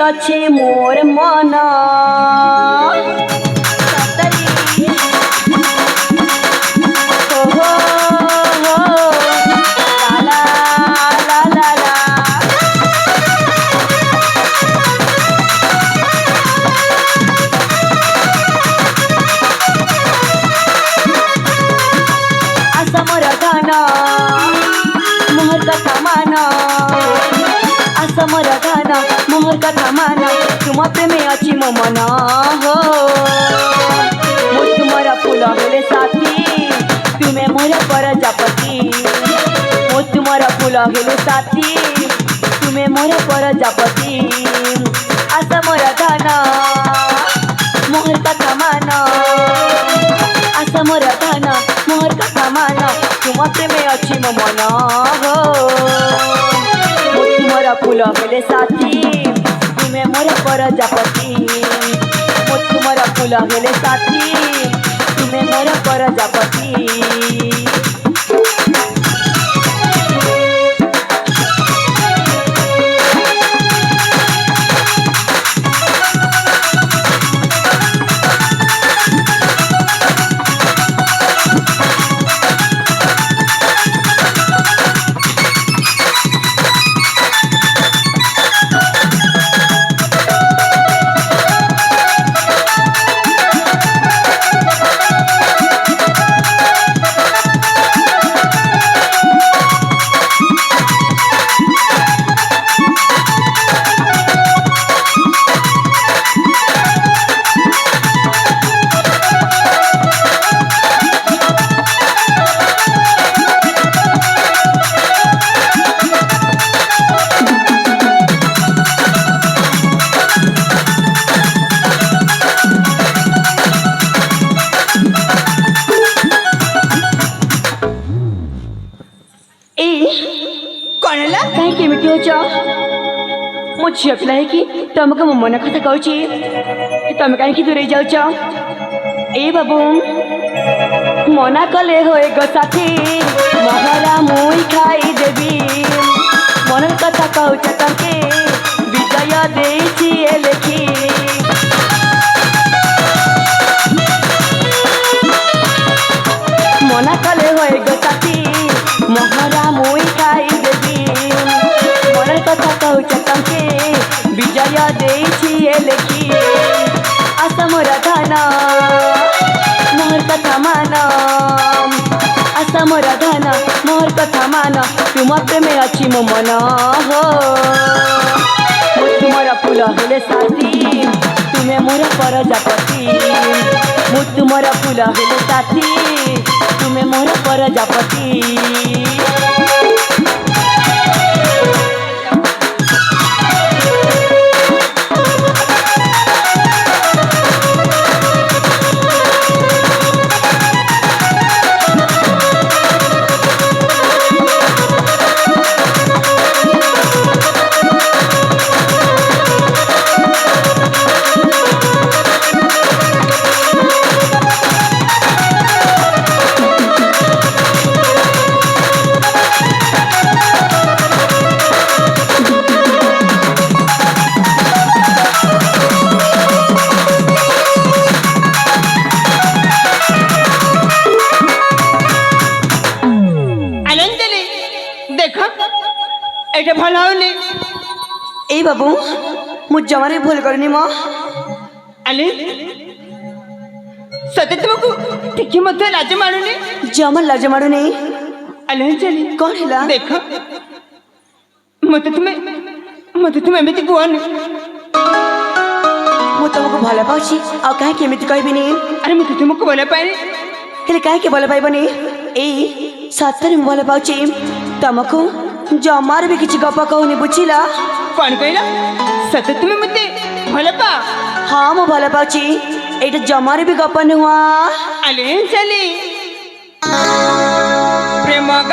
अच्छे मोर मन मोहर कथा माना असमर गाना मोहर कथा माना तुम प्रेमे अच्छी मो मन हो मु तुम्हारा फूल हेले साथी तुम्हें मोर प्रजापति मु तुम्हारा फूल हेले साथी तुम्हें मोर प्रजापति असमर गाना मोहर कथा माना असमर गाना मोहर कथा माना तुम प्रेमे अच्छी मो मन हो मु तुम्हारा फूल हेले साथी तुम्हें मोर प्रजापति मु तुम्हारा फूल हेले साथी तुम्हें मोर प्रजापति कहीं केमिटी हो झील पिला है कि तुमको मो मन कथा कहूँ तुम कहीं दूरे जाऊच ए बाबू मना कले हो गो साथी महरा मुई खाई देवी मन कथा कहूँ तके विजय देछि ए लेखी मना कले हो गो साथी महरा मुई खाई कथा कहूँ तके विजय देछि ए लेखी असमर गाना मोहर कथा माना असमर गाना मोहर कथा माना तुम प्रेमे अच्छी मो मन हो मु तुम्हारा फूल हेले साथी तुम्हें मोर प्रजापति मु तुम्हारा फूल हेले साथी तुम्हें मोर प्रजापति भल ए बाबू मु जमाने भूल करनी मो अले सते तुमको टिके मत लाज मारुनी जमा लाज मारुनी अले चली कौन हैला देख मते तुम एमिति कोन मु तुमको भल पाउची आ काहे केमिति कहबिनी अरे मु तुमको भल पाइनी हेले काहे के भल पाइबनी ए सत्तर में भल पाउची तुमको जमार भी किसी गप कहूनी बुझिला कौन कहला सत तुम मते भल पा हाँ मु भल पाउची एटा जमार भी गप नुआ अले चली प्रेम